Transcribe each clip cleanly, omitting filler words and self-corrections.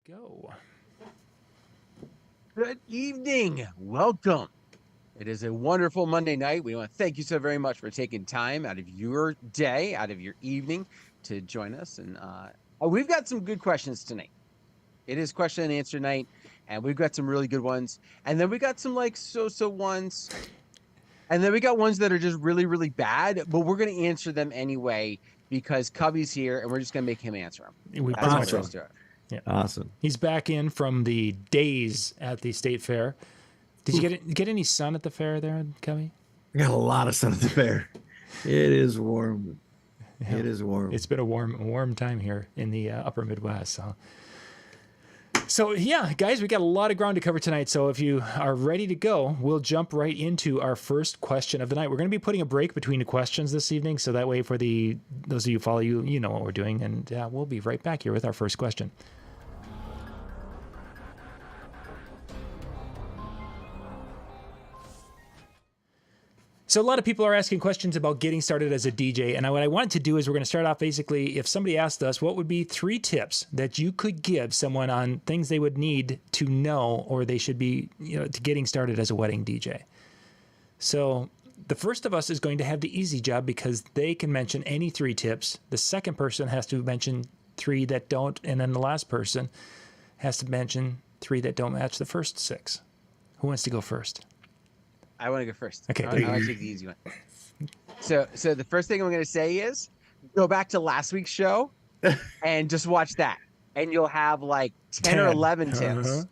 Go. Good evening. Welcome. It is a wonderful Monday night. We want to thank you so very much for taking time out of your day, out of your evening to join us. And we've got some good questions tonight. It is question and answer night, and we've got some really good ones. And then we got some like so-so ones. And then we got ones that are just really, really bad, but we're going to answer them anyway because Cubbie's here and we're just going to make him answer them. We That's all promise there him. is to it. Yeah. Awesome. He's back in from the days at the state fair. Did you get any sun at the fair there, Cubbie? I got a lot of sun at the fair. It is warm. Yeah. It is warm. It's been a warm time here in the upper Midwest. So yeah, guys, we got a lot of ground to cover tonight. So if you are ready to go, we'll jump right into our first question of the night. We're going to be putting a break between the questions this evening, so that way for those of you who follow you know what we're doing, and we'll be right back here with our first question. So a lot of people are asking questions about getting started as a DJ. And what I wanted to do is we're going to start off basically, if somebody asked us, what would be 3 tips that you could give someone on things they would need to know or they should be, to getting started as a wedding DJ? So the first of us is going to have the easy job because they can mention any 3 tips. The second person has to mention 3 that don't. And then the last person has to mention 3 that don't match the first 6. Who wants to go first? I want to go first. Okay. I want to take the easy one. So the first thing I'm going to say is go back to last week's show and just watch that. And you'll have like 10 or 11 tips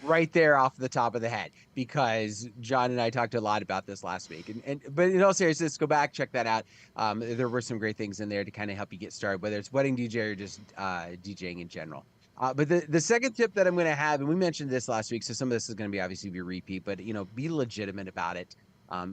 right there off the top of the head, because John and I talked a lot about this last week. But in all seriousness, go back, check that out. There were some great things in there to kind of help you get started, whether it's wedding DJ or just DJing in general. But the second tip that I'm going to have, and we mentioned this last week, so some of this is going to be obviously be a repeat, but be legitimate about it.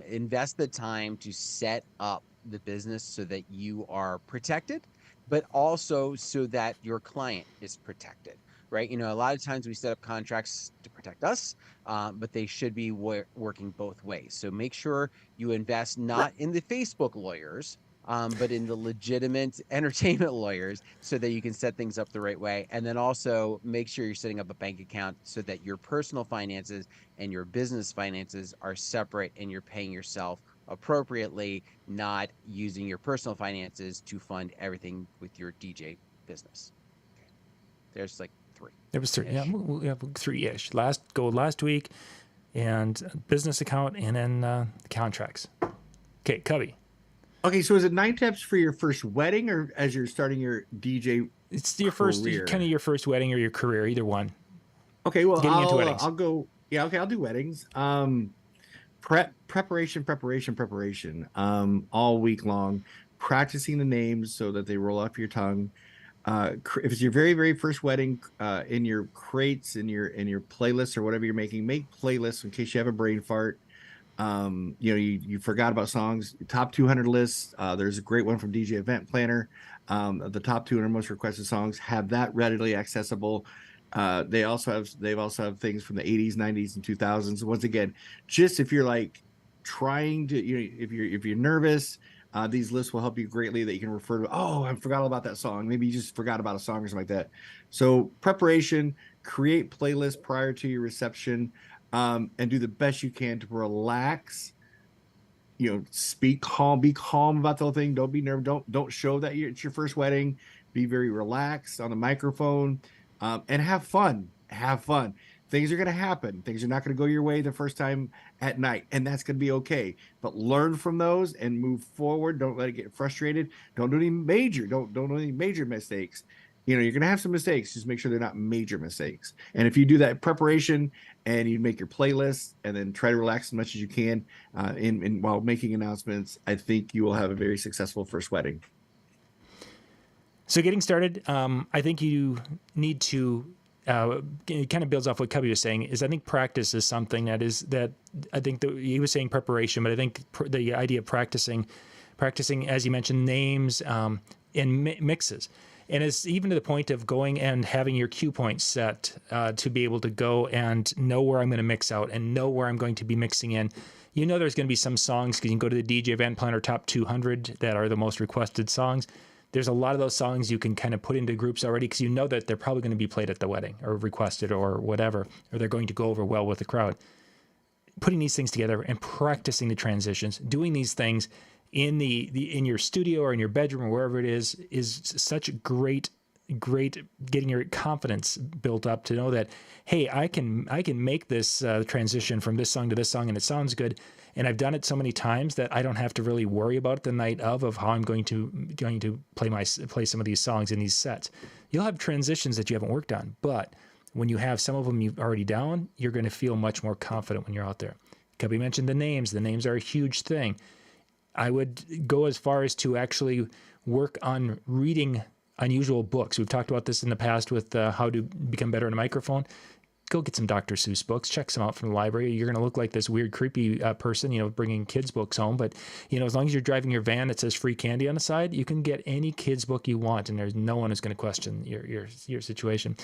Invest the time to set up the business so that you are protected, but also so that your client is protected, right? A lot of times we set up contracts to protect us, but they should be working both ways. So make sure you invest not in the Facebook lawyers, but in the legitimate entertainment lawyers, so that you can set things up the right way. And then also make sure you're setting up a bank account so that your personal finances and your business finances are separate and you're paying yourself appropriately, not using your personal finances to fund everything with your DJ business. Okay. There's like 3. There was 3. Yeah, we have 3-ish. Last week, and business account, and then contracts. Okay, Cubbie. Okay, so is it 9 tips for your first wedding or as you're starting your DJ? It's your first, kind of your first wedding or your career, either one. Okay, well, I'll go. Yeah, okay, I'll do weddings. Preparation, all week long, practicing the names so that they roll off your tongue. If it's your very, very first wedding, in your crates, in your playlists or whatever you're making, make playlists in case you have a brain fart. You forgot about songs. Top 200 lists. There's a great one from DJ Event Planner. The top 200 most requested songs. Have that readily accessible. They've also have things from the 80s, 90s, and 2000s. Once again, just if you're like trying to, if you're nervous, these lists will help you greatly. That you can refer to. Oh, I forgot all about that song. Maybe you just forgot about a song or something like that. So preparation. Create playlists prior to your reception. And do the best you can to relax. Speak calm, be calm about the whole thing. Don't be nervous. Don't show that it's your first wedding. Be very relaxed on the microphone, and have fun. Have fun. Things are going to happen. Things are not going to go your way the first time at night, and that's going to be okay. But learn from those and move forward. Don't let it get frustrated. Don't do any major. Don't do any major mistakes. You're going to have some mistakes. Just make sure they're not major mistakes. And if you do that preparation and you make your playlist and then try to relax as much as you can while making announcements, I think you will have a very successful first wedding. So getting started, I think you need to, it kind of builds off what Cubbie was saying, is I think practice is something that I think he was saying preparation, but I think the idea of practicing, as you mentioned, names and mixes. And it's even to the point of going and having your cue points set to be able to go and know where I'm going to mix out and know where I'm going to be mixing in. There's going to be some songs, because you can go to the DJ Event Planner Top 200 that are the most requested songs. there's a lot of those songs you can kind of put into groups already because you know that they're probably going to be played at the wedding or requested or whatever, or they're going to go over well with the crowd. Putting these things together and practicing the transitions, doing these things in in your studio or in your bedroom or wherever it is such great getting your confidence built up to know that, hey, I can make this transition from this song to this song and it sounds good. And I've done it so many times that I don't have to really worry about it the night of how I'm going to play some of these songs in these sets. You'll have transitions that you haven't worked on, but when you have some of them you've already down, you're going to feel much more confident when you're out there. Cubbie mentioned the names. The names are a huge thing. I would go as far as to actually work on reading unusual books. We've talked about this in the past with how to become better on a microphone. Go get some Dr. Seuss books. Check some out from the library. You're going to look like this weird, creepy person, bringing kids' books home. But, as long as you're driving your van that says free candy on the side, you can get any kids' book you want, and there's no one who's going to question your situation.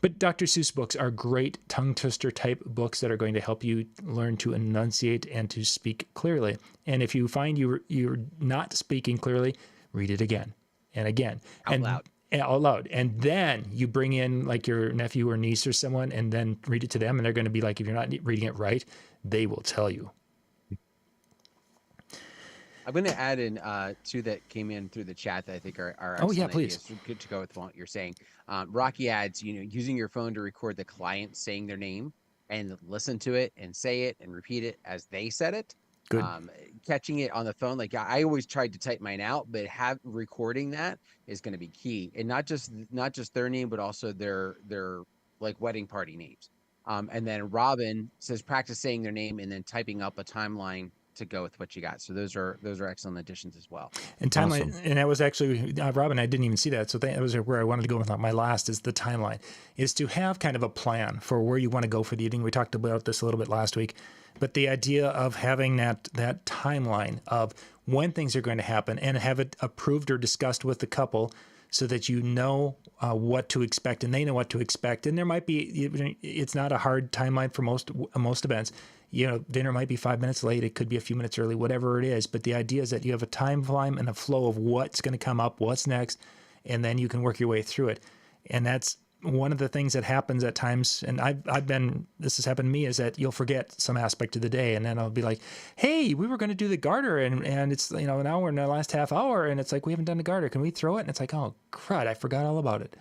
But Dr. Seuss books are great tongue twister type books that are going to help you learn to enunciate and to speak clearly. And if you find you're not speaking clearly, read it again and again. Out loud. And then you bring in like your nephew or niece or someone and then read it to them. And they're going to be like, if you're not reading it right, they will tell you. I'm going to add in two that came in through the chat that I think are oh yeah, ideas. please. Good to go with what you're saying. Rocky adds, using your phone to record the client saying their name and listen to it and say it and repeat it as they said it. Good. Catching it on the phone, like I always tried to type mine out, but recording that is going to be key, and not just their name, but also their like wedding party names. And then Robin says practice saying their name and then typing up a timeline to go with what you got. So those are excellent additions as well. And timeline, Awesome. and that was actually Robin. I didn't even see that, so that was where I wanted to go with my last. Is the timeline is to have kind of a plan for where you want to go for the evening. We talked about this a little bit last week, but the idea of having that timeline of when things are going to happen and have it approved or discussed with the couple, so that you know what to expect and they know what to expect. And there might be, it's not a hard timeline for most events. Dinner might be 5 minutes late. It could be a few minutes early, whatever it is. But the idea is that you have a timeline and a flow of what's going to come up, what's next, and then you can work your way through it. And that's one of the things that happens at times. And this has happened to me, is that you'll forget some aspect of the day. And then I'll be like, hey, we were going to do the garter and it's, now we're in the last half hour and it's like, we haven't done the garter. Can we throw it? And it's like, oh crud, I forgot all about it.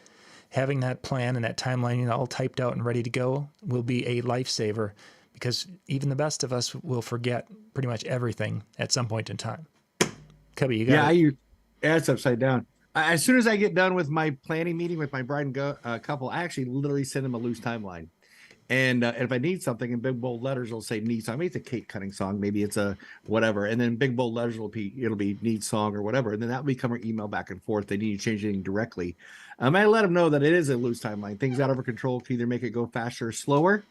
Having that plan and that timeline, all typed out and ready to go will be a lifesaver, because even the best of us will forget pretty much everything at some point in time. Cubbie, you got it. It's upside down. As soon as I get done with my planning meeting with my bride and couple, I actually literally send them a loose timeline. And if I need something in big bold letters, it'll say need song. Maybe it's a cake cutting song. Maybe it's a whatever. And then big bold letters it'll be need song or whatever. And then that will become our email back and forth. They need to change anything directly. I let them know that it is a loose timeline. Things out of our control can either make it go faster or slower.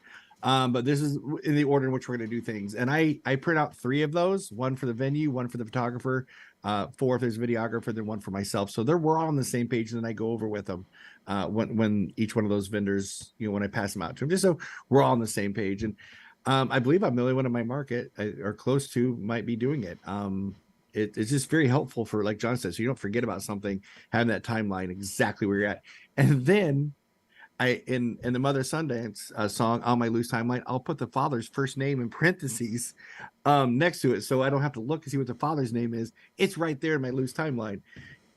But this is in the order in which we're going to do things. And I print out 3 of those, one for the venue, one for the photographer, 4 if there's a videographer, then 1 for myself. So we're all on the same page, and then I go over with them when each one of those vendors, when I pass them out to them, just so we're all on the same page. And I believe I'm the only one in my market or close to might be doing it. It's just very helpful for, like John said, so you don't forget about something, having that timeline exactly where you're at. And then in the Mother Sundance song on my loose timeline, I'll put the father's first name in parentheses next to it, so I don't have to look to see what the father's name is. It's right there in my loose timeline,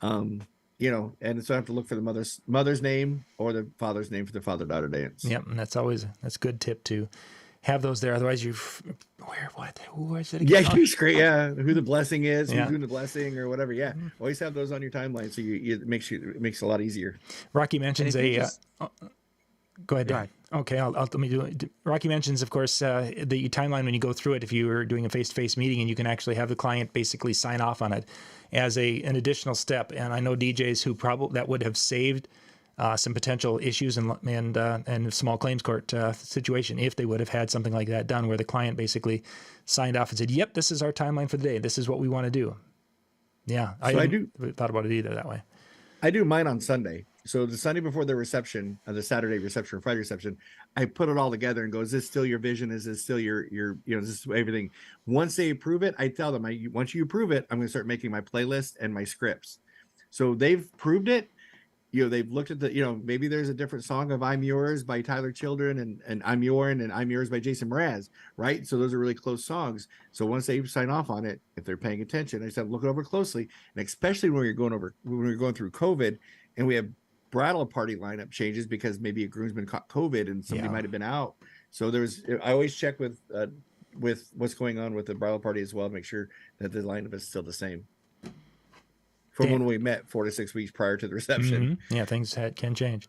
and so I have to look for the mother's name or the father's name for the father-daughter dance. Yep, and that's a good tip to have those there. Otherwise, who is it again? Yeah, it's great. Yeah, who the blessing is, who's doing the blessing or whatever. Yeah, always have those on your timeline, so it makes it a lot easier. Rocky mentions go ahead, Dan. Okay, let me do it. Rocky mentions, of course, the timeline when you go through it. If you were doing a face-to-face meeting, and you can actually have the client basically sign off on it as an additional step. And I know DJs who that would have saved some potential issues and small claims court situation if they would have had something like that done, where the client basically signed off and said, "Yep, this is our timeline for the day. This is what we want to do." Yeah, I thought about it either that way. I do mine on Sunday. So the Sunday before the reception, the Saturday reception or Friday reception, I put it all together and go, is this still your vision? Is this still your is this everything? Once they approve it, I tell them, once you approve it, I'm going to start making my playlist and my scripts. So they've proved it. You know, they've looked at the, you know, maybe there's a different song of I'm Yours by Tyler Children and I'm Yourn and I'm Yours by Jason Mraz, right? So those are really close songs. So once they sign off on it, if they're paying attention, I just have to look it over closely. And especially when you're going through COVID and we have bridal party lineup changes because maybe a groomsman caught COVID and somebody might have been out. So I always check with what's going on with the bridal party as well, to make sure that the lineup is still the same from when we met 4 to 6 weeks prior to the reception. Yeah, things can change.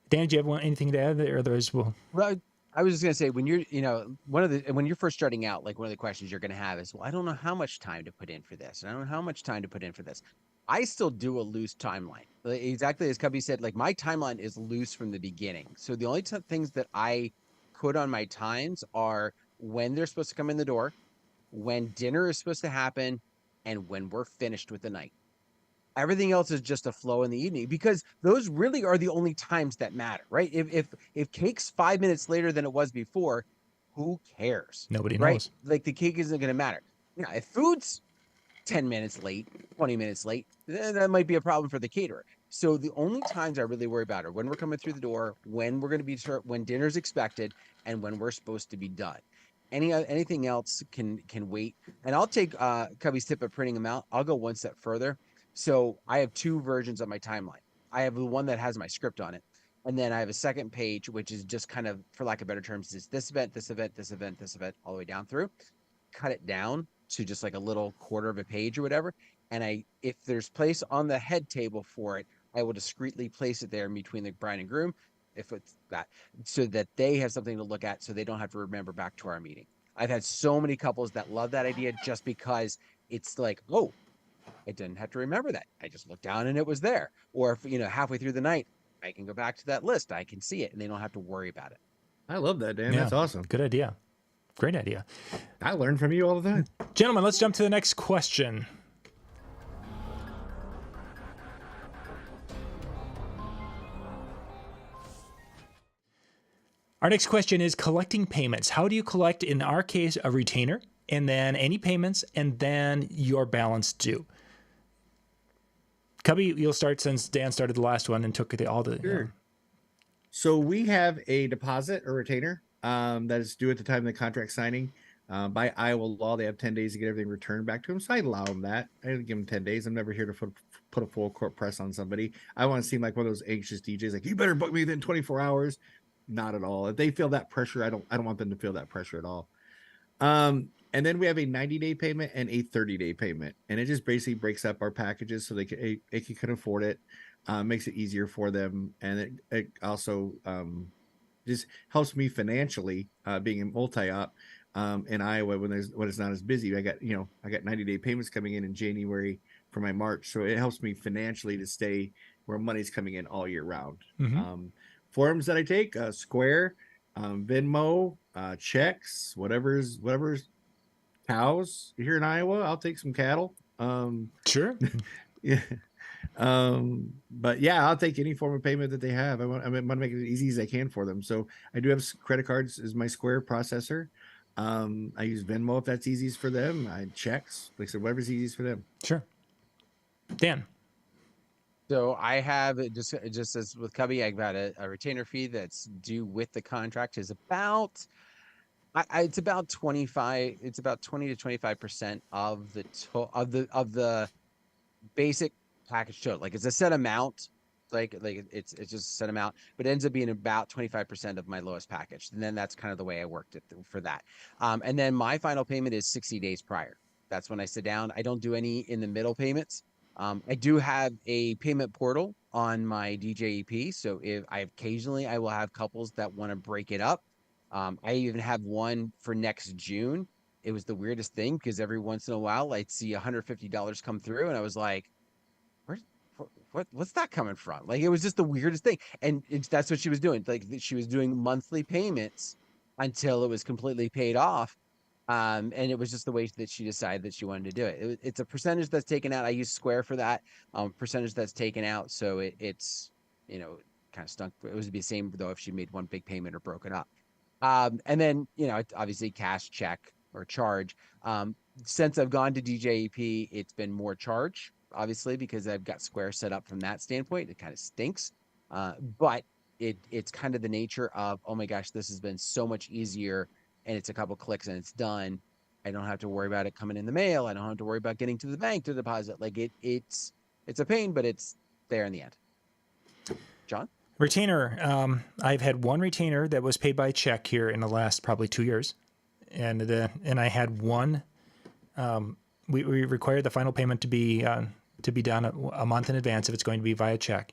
Dan, do you have anything to add there? Otherwise, well, I was just gonna say, when you're, you know, when you're first starting out, like one of the questions you're gonna have is, well, I don't know how much time to put in for this, and I don't know how much time to put in for this. I still do a loose timeline, exactly as Cubbie said. Like, my timeline is loose from the beginning, so the only things that I put on my times are when they're supposed to come in the door, when dinner is supposed to happen, and when we're finished with the night. Everything else is just a flow in the evening, because those really are the only times that matter, right? If cake's 5 minutes later than it was before, who cares? Nobody right? knows. Like, the cake isn't going to matter. Yeah, if food's 10 minutes late, 20 minutes late, then that might be a problem for the caterer. So the only times I really worry about are when we're coming through the door, when we're going to be when dinner's expected, and when we're supposed to be done. Anything else can wait. And I'll take Cubbie's tip of printing them out. I'll go one step further. So I have two versions of my timeline. I have the one that has my script on it, and then I have a second page, which is just kind of, for lack of better terms, is this event, this event, this event, this event, all the way down through. Cut it down to just like a little quarter of a page or whatever. And if there's place on the head table for it, I will discreetly place it there in between the bride and groom, if it's that, so that they have something to look at, so they don't have to remember back to our meeting. I've had so many couples that love that idea, just because it's like, oh, I didn't have to remember that. I just looked down and it was there. Or if, you know, halfway through the night, I can go back to that list. I can see it, and they don't have to worry about it. I love that, Dan. That's awesome. Good idea. Great idea. I learn from you all the time. Gentlemen, let's jump to the next question. Our next question is collecting payments. How do you collect, in our case, a retainer, and then any payments, and then your balance due? Cubbie, you'll start, since Dan started the last one and took all the... Sure. So we have a deposit or retainer that is due at the time of the contract signing. By Iowa law, they have 10 days to get everything returned back to them. So I allow them that. I give them 10 days. I'm never here to put a full court press on somebody. I want to seem like one of those anxious DJs, like, you better book me within 24 hours. Not at all. If they feel that pressure, I don't want them to feel that pressure at all. And then we have a 90-day payment and a 30-day payment. And it just basically breaks up our packages so they can afford it. Makes it easier for them. And it also just helps me financially, being a multi-op in Iowa when it's not as busy. I got 90-day payments coming in January for my March. So it helps me financially to stay where money's coming in all year round. Mm-hmm. Forms that I take, Square, Venmo, checks, whatever's cows here in Iowa. I'll take some cattle. Sure. Yeah. But yeah, I'll take any form of payment that they have. I want to make it as easy as I can for them. So I do have credit cards as my Square processor. I use Venmo if that's easiest for them. I checks, like I said, whatever's easiest for them. Sure. Dan. So I have, just as with Cubbie, I've got a retainer fee that's due with the contract, is about, it's about 25. It's about 20 to 25% of the basic package total. Like, it's a set amount, like it's just a set amount, but it ends up being about 25% of my lowest package. And then that's kind of the way I worked it for that. And then my final payment is 60 days prior. That's when I sit down. I don't do any in the middle payments. I do have a payment portal on my DJEP. So if I will have couples that want to break it up. I even have one for next June. It was the weirdest thing, because every once in a while I'd see $150 come through, and I was like, what's that coming from? Like, it was just the weirdest thing. And that's what she was doing. Like, she was doing monthly payments until it was completely paid off. And it was just the way that she decided that she wanted to do it. It's a percentage that's taken out. I use Square for that percentage that's taken out. So it's, kind of stunk. It would be the same though if she made one big payment or broke it up. And then, obviously cash, check, or charge. Since I've gone to DJEP, it's been more charge. obviously, because I've got Square set up from that standpoint. It kind of stinks. But it's kind of the nature of, oh my gosh, this has been so much easier, and it's a couple clicks and it's done. I don't have to worry about it coming in the mail. I don't have to worry about getting to the bank to deposit. Like it's a pain, but it's there in the end. John? Retainer. I've had one retainer that was paid by check here in the last probably 2 years. And I had one, we required the final payment to be done a month in advance if it's going to be via check.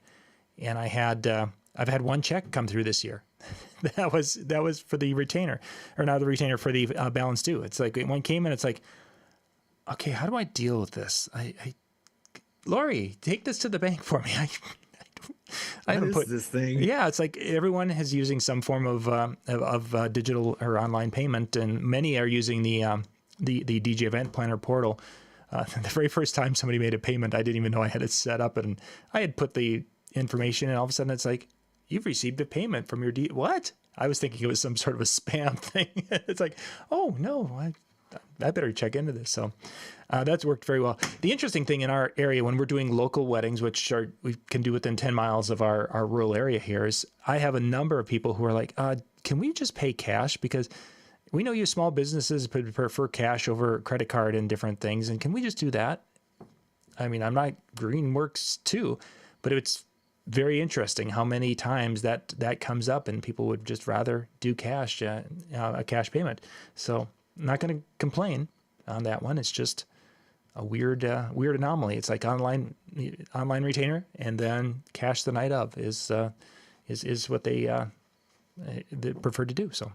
And I've had one check come through this year. that was for the retainer, or not the retainer, for the balance due. It's like one came in, it's like, okay, how do I deal with this? Lori, take this to the bank for me. I haven't put this thing. Yeah, it's like everyone is using some form of digital or online payment, and many are using the DJ Event Planner portal. The very first time somebody made a payment, I didn't even know I had it set up, and I had put the information, and all of a sudden it's like, you've received a payment from your what? I was thinking it was some sort of a spam thing. It's like, oh no, I better check into this. So that's worked very well. The interesting thing in our area, when we're doing local weddings, which we can do within 10 miles of our rural area here, is I have a number of people who are like, can we just pay cash? Because we know you small businesses prefer cash over credit card and different things. And can we just do that? I mean, I'm not, green works too, but it's very interesting how many times that comes up and people would just rather do cash, a cash payment. So I'm not going to complain on that one. It's just a weird anomaly. It's like online retainer, and then cash the night of is what they prefer to do. So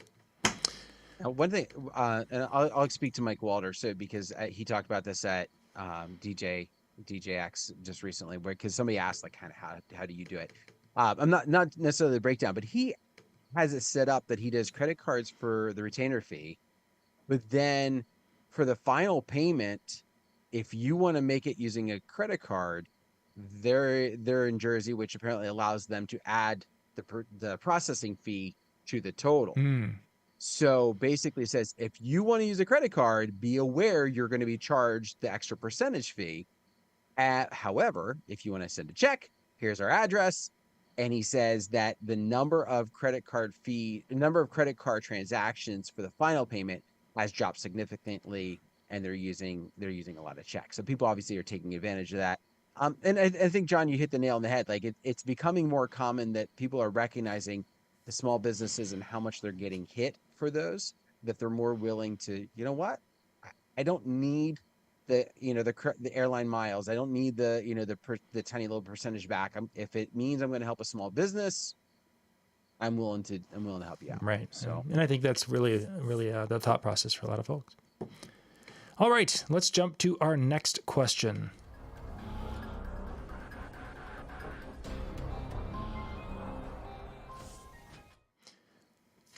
Now, one thing, and I'll speak to Mike Walter, so because he talked about this at DJX just recently, because somebody asked like kind of how do you do it? I'm not necessarily the breakdown, but he has it set up that he does credit cards for the retainer fee, but then for the final payment, if you want to make it using a credit card, they're in Jersey, which apparently allows them to add the processing fee to the total. So basically it says, if you want to use a credit card, be aware you're going to be charged the extra percentage fee. However, if you want to send a check, here's our address. And he says that the number of credit card transactions for the final payment has dropped significantly, and they're using a lot of checks. So people obviously are taking advantage of that. And I think, John, you hit the nail on the head. Like it's becoming more common that people are recognizing the small businesses and how much they're getting hit for those, that they're more willing to, you know what? I don't need the airline miles. I don't need the tiny little percentage back. If it means I'm going to help a small business, I'm willing to help you out. Right. So, and I think that's really the thought process for a lot of folks. All right, let's jump to our next question.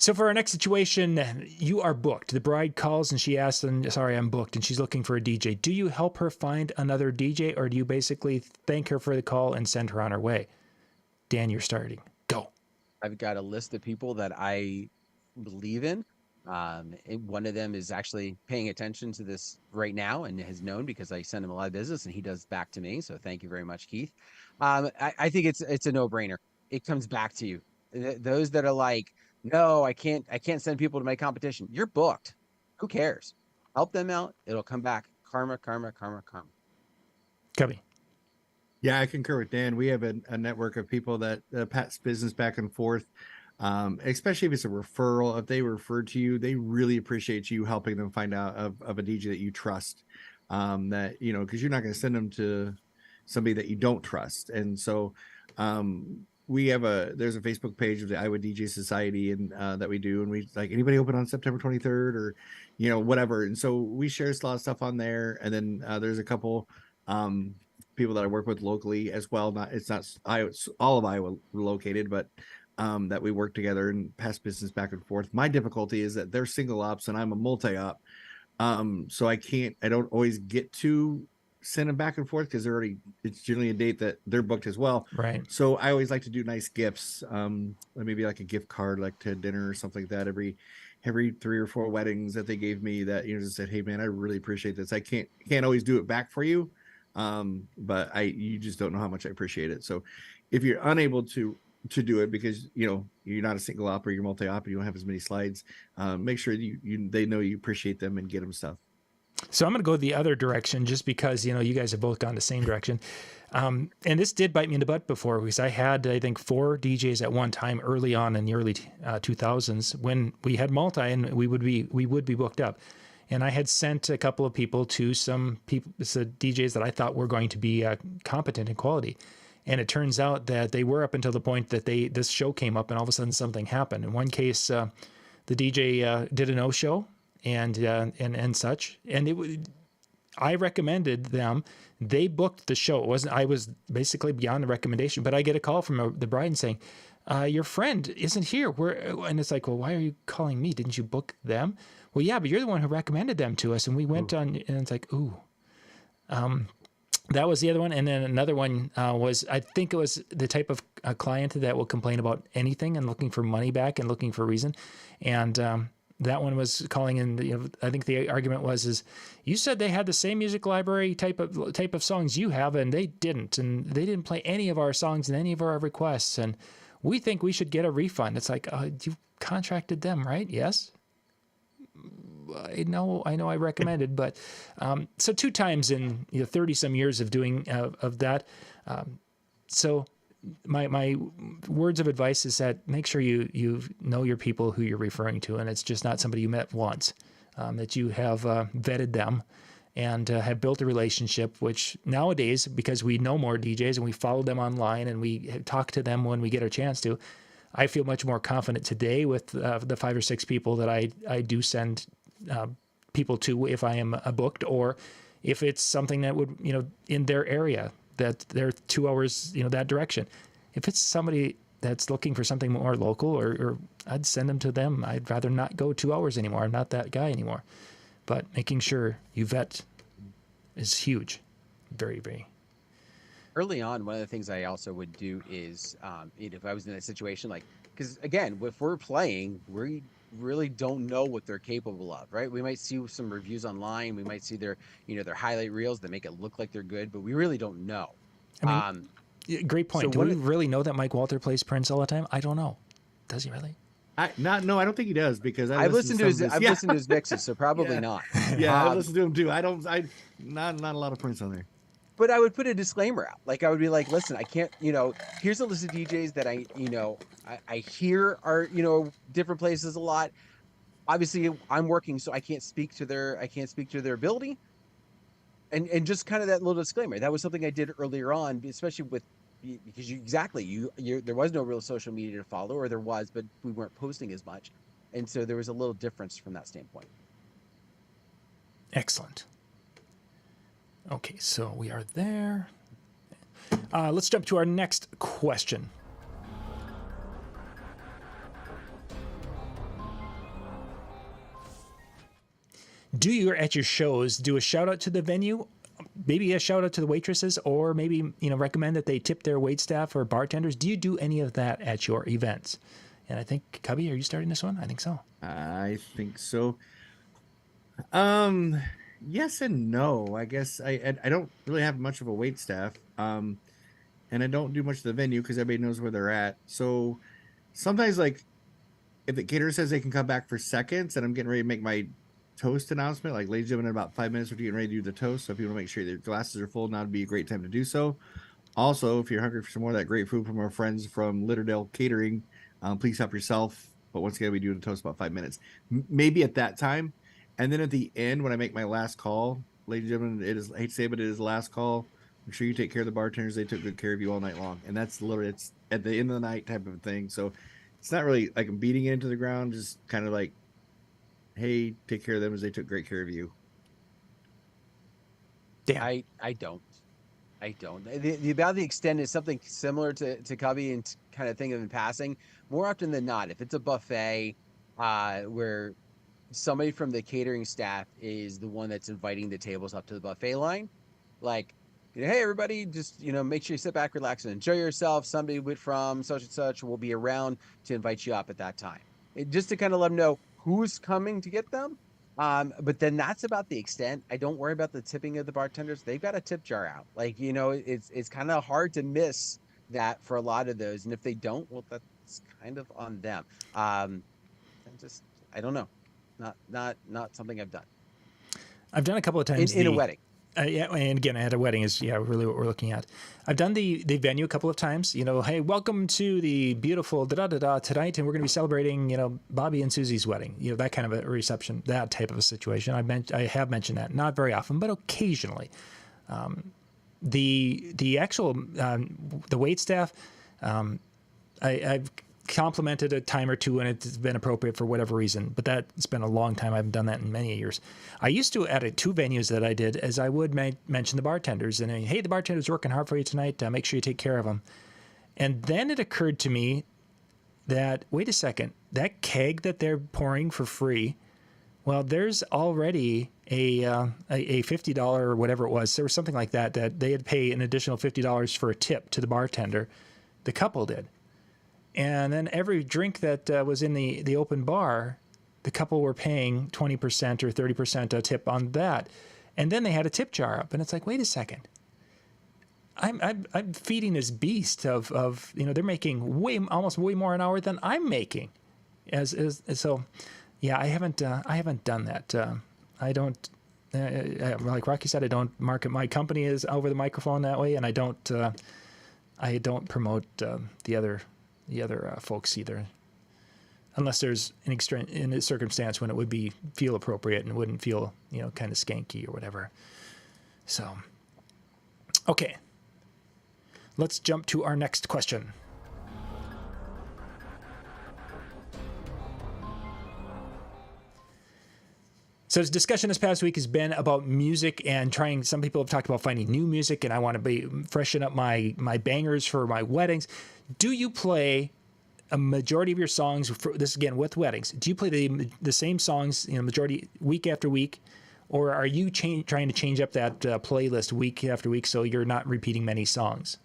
So for our next situation, you are booked. The bride calls and she asks, sorry, I'm booked, and she's looking for a DJ. Do you help her find another DJ, or do you basically thank her for the call and send her on her way? Dan, you're starting. Go. I've got a list of people that I believe in. One of them is actually paying attention to this right now and has known, because I send him a lot of business and he does back to me. So thank you very much, Keith. I think it's a no-brainer. It comes back to you. Those that are like, no, I can't send people to my competition. You're booked. Who cares? Help them out. It'll come back. Karma, karma, karma, karma. Cubbie. Yeah, I concur with Dan. We have a network of people that pass business back and forth, especially if it's a referral. If they refer to you, they really appreciate you helping them find out of a DJ that you trust, that, because you're not going to send them to somebody that you don't trust. And so there's a Facebook page of the Iowa DJ Society, and that we do, and we like, anybody open on September 23rd or whatever. And so we share a lot of stuff on there. And then there's a couple people that I work with locally as well. It's not all of Iowa located, but that we work together and pass business back and forth. My difficulty is that they're single ops and I'm a multi-op, so I don't always get to send them back and forth, because it's generally a date that they're booked as well. Right. So I always like to do nice gifts, maybe like a gift card, like to dinner or something like that, every 3 or 4 weddings that they gave me, that just said, hey man, I really appreciate this. I can't always do it back for you, But you just don't know how much I appreciate it. So if you're unable to do it because you're not a single op or you're multi-op and you don't have as many slides, make sure they know you appreciate them and get them stuff. So I'm going to go the other direction just because, you guys have both gone the same direction. And this did bite me in the butt before because I had, I think, 4 DJs at one time early on in the early 2000s when we had multi and we would be booked up. And I had sent a couple of people to some DJs that I thought were going to be competent in quality. And it turns out that they were up until the point that this show came up and all of a sudden something happened. In one case, the DJ did a no-show and such. And I recommended them. They booked the show. I was basically beyond the recommendation, but I get a call from the bride saying, your friend isn't here. And it's like, well, why are you calling me? Didn't you book them? Well, yeah, but you're the one who recommended them to us. And we went on, and it's like, ooh. That was the other one. And then another one was, I think it was the type of client that will complain about anything and looking for money back and looking for a reason. And that one was calling in, I think the argument is you said they had the same music library type of songs you have, and they didn't. And they didn't play any of our songs in any of our requests. And we think we should get a refund. It's like, you contracted them, right? Yes. I know I recommended, but so 2 times in 30 some years of doing of that. So my words of advice is that make sure you know your people who you're referring to, and it's just not somebody you met once, that you have vetted them and have built a relationship, which nowadays, because we know more DJs and we follow them online and we talk to them when we get a chance to, I feel much more confident today with the 5 or 6 people that I do send people to if I am booked, or if it's something that would, in their area, that they're 2 hours, that direction. If it's somebody that's looking for something more local, or I'd send them to them. I'd rather not go 2 hours anymore. I'm not that guy anymore. But making sure you vet is huge. Very, very. Early on, one of the things I also would do is, if I was in a situation because again, if we're playing, we really don't know what they're capable of, right? We might see some reviews online. We might see their highlight reels that make it look like they're good, but we really don't know. I mean, great point. So do we really know that Mike Walter plays Prince all the time? I don't know. Does he really? No, I don't think he does, because I've listened to his mixes, so probably not. Yeah, I've listened to him too. Not a lot of Prince on there. But I would put a disclaimer out. I would be like, listen, I can't, here's a list of DJs that I hear are, different places a lot. Obviously I'm working, so I can't speak to their ability. And just kind of that little disclaimer. That was something I did earlier on, especially because there was no real social media to follow, or there was, but we weren't posting as much. And so there was a little difference from that standpoint. Excellent. Okay, so we are there. Let's jump to our next question. Do you, at your shows, do a shout out to the venue, maybe a shout out to the waitresses, or maybe recommend that they tip their wait staff or bartenders? Do you do any of that at your events? And I think, Cubbie, are you starting this one? I think so. I think so. Yes and no. I guess I don't really have much of a wait staff, and I don't do much of the venue because everybody knows where they're at. So sometimes, if the caterer says they can come back for seconds, and I'm getting ready to make my toast announcement, ladies and gentlemen, in about 5 minutes, we're getting ready to do the toast. So if you want to make sure their glasses are full, now would be a great time to do so. Also, if you're hungry for some more of that great food from our friends from Litterdale Catering, please help yourself. But once again, we do the toast about 5 minutes, maybe at that time. And then at the end, when I make my last call, ladies and gentlemen, I hate to say it, but it is the last call. Make sure you take care of the bartenders. They took good care of you all night long. And that's literally, it's at the end of the night type of thing. So it's not really like I'm beating it into the ground, just kind of like, hey, take care of them as they took great care of you. Damn. I don't. The about the extent is something similar to Cubbie and kind of think of in passing. More often than not, if it's a buffet where somebody from the catering staff is the one that's inviting the tables up to the buffet line, hey, everybody, just, make sure you sit back, relax, and enjoy yourself. Somebody from such and such will be around to invite you up at that time. Just to kind of let them know who's coming to get them, But then that's about the extent. I don't worry about the tipping of the bartenders. They've got a tip jar out. Like, it's kind of hard to miss that for a lot of those. And if they don't, well, that's kind of on them. I don't know. Not something I've done I've done a couple of times in a wedding. Yeah, and again, at a wedding is really what we're looking at. I've done the venue a couple of times. Hey, welcome to the beautiful tonight, and we're going to be celebrating Bobby and Susie's wedding. That kind of a reception, that type of a situation. I have mentioned that, not very often, but occasionally. The actual the wait staff, I've complimented a time or two when it's been appropriate for whatever reason, but that's been a long time. I haven't done that in many years. I used to, at 2 venues that I did, as I would mention the bartenders and hey, the bartender's working hard for you tonight. Make sure you take care of them. And then it occurred to me that, wait a second, that keg that they're pouring for free, well, there's already a $50 or whatever it was, there was something like that they had to pay an additional $50 for a tip to the bartender. The couple did. And then every drink that was in the open bar, the couple were paying 20% or 30% a tip on that. And then they had a tip jar up. And it's like, wait a second. I'm feeding this beast of they're making almost way more an hour than I'm making. So, yeah, I haven't done that. I don't, like Rocky said, I don't market my company as over the microphone that way. And I don't promote the other folks either, unless there's in a circumstance when it would feel appropriate and wouldn't feel kind of skanky or whatever. So, okay, let's jump to our next question. So this discussion this past week has been about music and trying. Some people have talked about finding new music, and I want to freshen up my bangers for my weddings. Do you play a majority of your songs? This again with weddings. Do you play the same songs, majority week after week, or are you trying to change up that playlist week after week so you're not repeating many songs?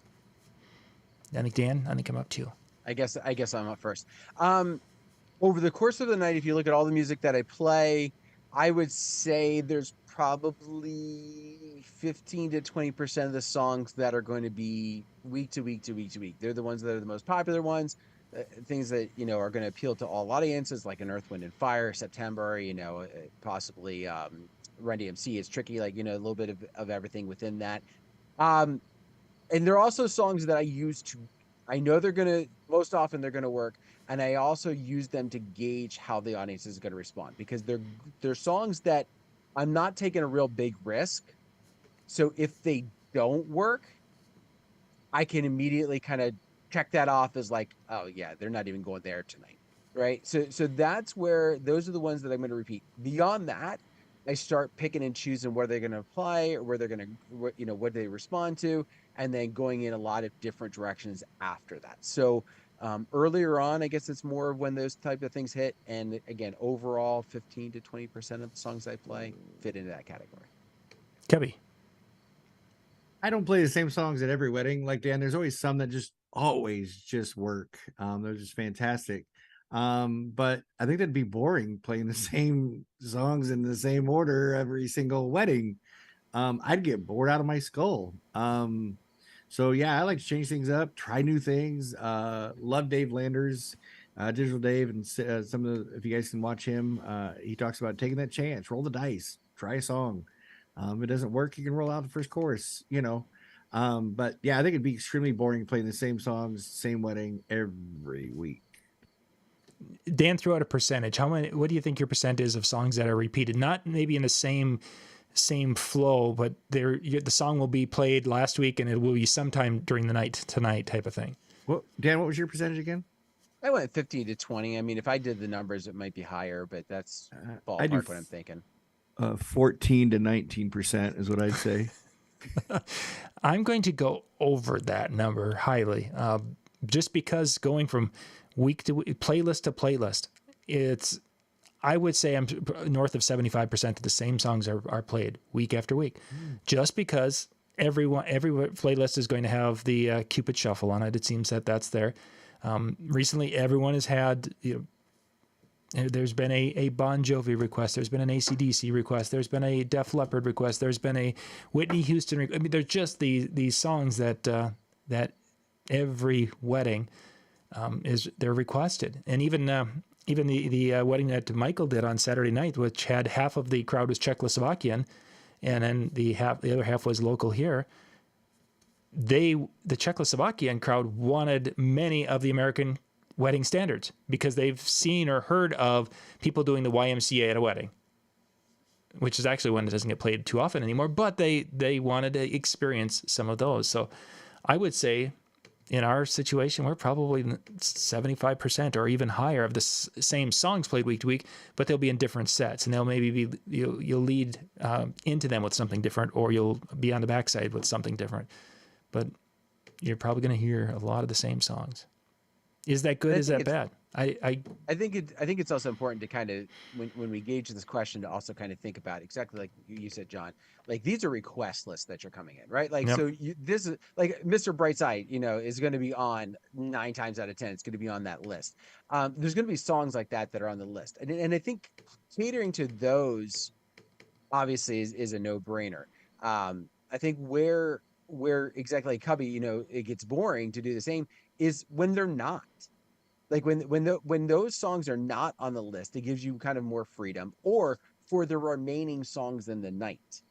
I think Dan, I'm up to you. I guess I'm up first. Over the course of the night, if you look at all the music that I play, I would say there's probably 15 to 20% of the songs that are going to be week to week to week to week. They're the ones that are the most popular ones, things that, are going to appeal to all audiences, like an Earth, Wind, and Fire, September, possibly Run DMC is tricky, like, a little bit of everything within that. And there are also songs that I know they're going to, most often they're going to work. And I also use them to gauge how the audience is going to respond, because they're songs that I'm not taking a real big risk. So if they don't work, I can immediately kind of check that off as like, oh yeah, they're not even going there tonight. Right. So that's where those are the ones that I'm going to repeat. Beyond that, I start picking and choosing where they're going to apply or where they're going to, what they respond to, and then going in a lot of different directions after that. So earlier on, I guess it's more when those type of things hit. And again, overall, 15 to 20% of the songs I play fit into that category. Cubbie. I don't play the same songs at every wedding. Like Dan, there's always some that always just work. They're just fantastic. But I think that'd be boring playing the same songs in the same order every single wedding. I'd get bored out of my skull. So yeah, I like to change things up, try new things. Love Dave Landers, Digital Dave, and if you guys can watch him, he talks about taking that chance, roll the dice, try a song. If it doesn't work, you can roll out the first chorus, But yeah, I think it'd be extremely boring playing the same songs, same wedding every week. Dan threw out a percentage. What do you think your percent is of songs that are repeated? Not maybe in the same flow, but the song will be played last week and it will be sometime during the night tonight type of thing. Well, Dan, what was your percentage again? I went 15 to 20. I mean, if I did the numbers, it might be higher, but that's ballpark what I'm thinking. 14 to 19% is what I'd say. I'm going to go over that number highly, just because going from week to week, playlist to playlist, I would say I'm north of 75% of the same songs are played week after week, just because every playlist is going to have the Cupid Shuffle on it. It seems that's there. Recently, everyone has had There's been a Bon Jovi request. There's been an AC/DC request. There's been a Def Leppard request. There's been a Whitney Houston. I mean, there's just these songs that that every wedding they're requested, and even the wedding that Michael did on Saturday night, which had half of the crowd was Czechoslovakian, and then the other half was local here. The Czechoslovakian crowd wanted many of the American wedding standards because they've seen or heard of people doing the YMCA at a wedding, which is actually one that doesn't get played too often anymore, but they wanted to experience some of those. So I would say in our situation, we're probably 75% or even higher of the same songs played week to week, but they'll be in different sets, and they'll maybe be, you'll lead into them with something different, or you'll be on the backside with something different. But you're probably going to hear a lot of the same songs. Is that good? Is that bad? I think it's also important to kind of when we gauge this question to also kind of think about exactly like you said, John. Like these are request lists that you're coming in, right? Like so this is like Mr. Brightside, is going to be on 9 times out of 10. It's going to be on that list. There's going to be songs like that are on the list, and I think catering to those obviously is a no brainer. I think where exactly like Cubbie, it gets boring to do the same is when they're not. Like when those songs are not on the list, it gives you kind of more freedom. Or for the remaining songs in the night,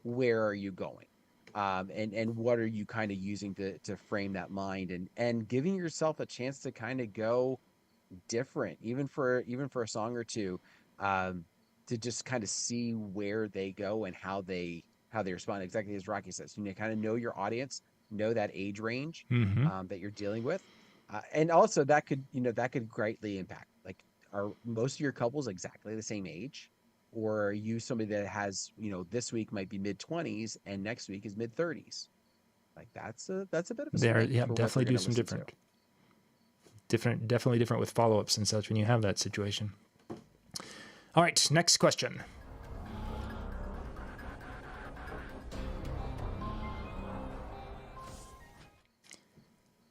where are you going? And what are you kind of using to frame that mind and giving yourself a chance to kind of go different, even for a song or two, to just kind of see where they go and how they respond. Exactly as Rocky says, you kind of know your audience, know that age range that you're dealing with. And also that could greatly impact, like, are most of your couples exactly the same age, or are you somebody that has, this week might be mid-20s and next week is mid-30s? Like that's a bit of a swing. Yeah, definitely do some definitely different with follow-ups and such when you have that situation. All right, next question.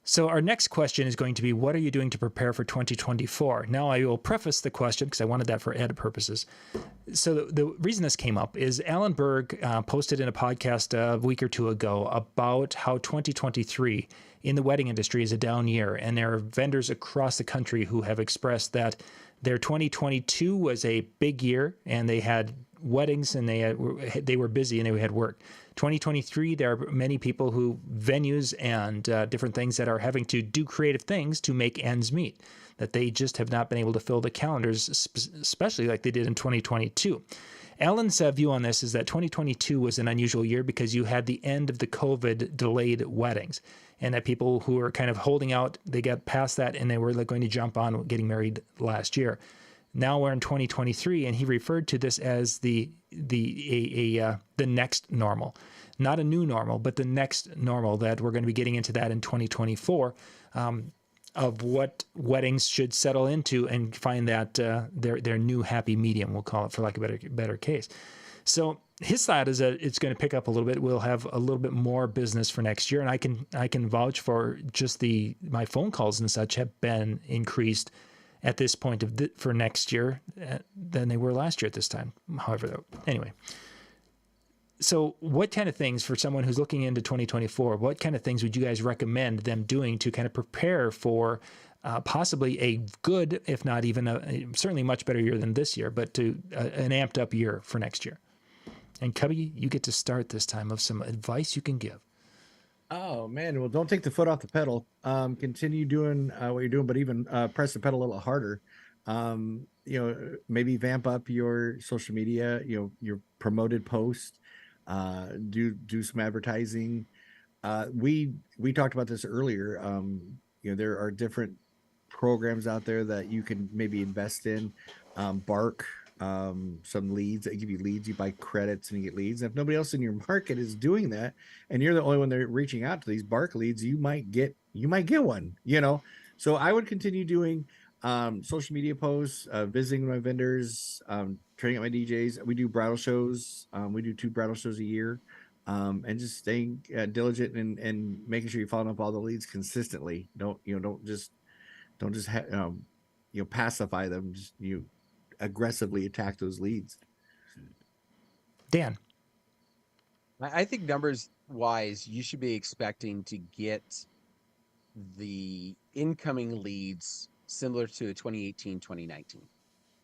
So our next question is going to be, what are you doing to prepare for 2024? Now, I will preface the question because I wanted that for edit purposes. So the reason this came up is Alan Berg posted in a podcast a week or two ago about how 2023 in the wedding industry is a down year. And there are vendors across the country who have expressed that their 2022 was a big year and they had weddings and they were busy and they had work. 2023, there are many people venues and different things that are having to do creative things to make ends meet, that they just have not been able to fill the calendars, especially like they did in 2022. Alan's view on this is that 2022 was an unusual year because you had the end of the COVID delayed weddings, and that people who were kind of holding out, they got past that and they were going to jump on getting married last year. Now we're in 2023, and he referred to this as the next normal, not a new normal, but the next normal, that we're going to be getting into that in 2024, of what weddings should settle into and find that their new happy medium, we'll call it for lack of a better case. So his thought is that it's going to pick up a little bit. We'll have a little bit more business for next year, and I can vouch for just my phone calls and such have been increased at this point for next year than they were last year at this time. However, anyway. So what kind of things for someone who's looking into 2024, what kind of things would you guys recommend them doing to kind of prepare for possibly a good, if not even certainly much better year than this year, but to an amped up year for next year? And Cubbie, you get to start this time of some advice you can give. Oh man, well, don't take the foot off the pedal. Continue doing what you're doing, but even press the pedal a little harder. Maybe vamp up your social media, your promoted post, do some advertising. We talked about this earlier. There are different programs out there that you can maybe invest in. Bark, some leads. They give you leads, you buy credits and you get leads. And if nobody else in your market is doing that and you're the only one they're reaching out to, these Bark leads, you might get one, So I would continue doing social media posts, visiting my vendors, training up my DJs. We do bridal shows. We do 2 bridal shows a year. And just staying diligent and making sure you're following up all the leads consistently. Don't just pacify them. Just aggressively attack those leads. Dan. I think numbers wise, you should be expecting to get the incoming leads similar to 2018, 2019.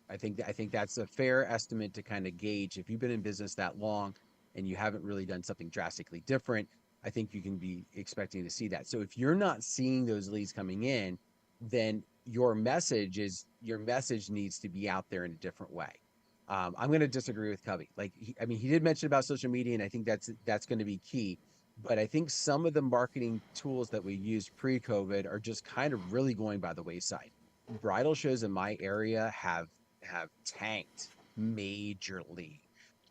I think that's a fair estimate to kind of gauge if you've been in business that long and you haven't really done something drastically different. I think you can be expecting to see that. So if you're not seeing those leads coming in, then your message needs to be out there in a different way. I'm going to disagree with Cubbie. Like, he did mention about social media, and I think that's going to be key. But I think some of the marketing tools that we used pre-COVID are just kind of really going by the wayside. Bridal shows in my area have tanked majorly.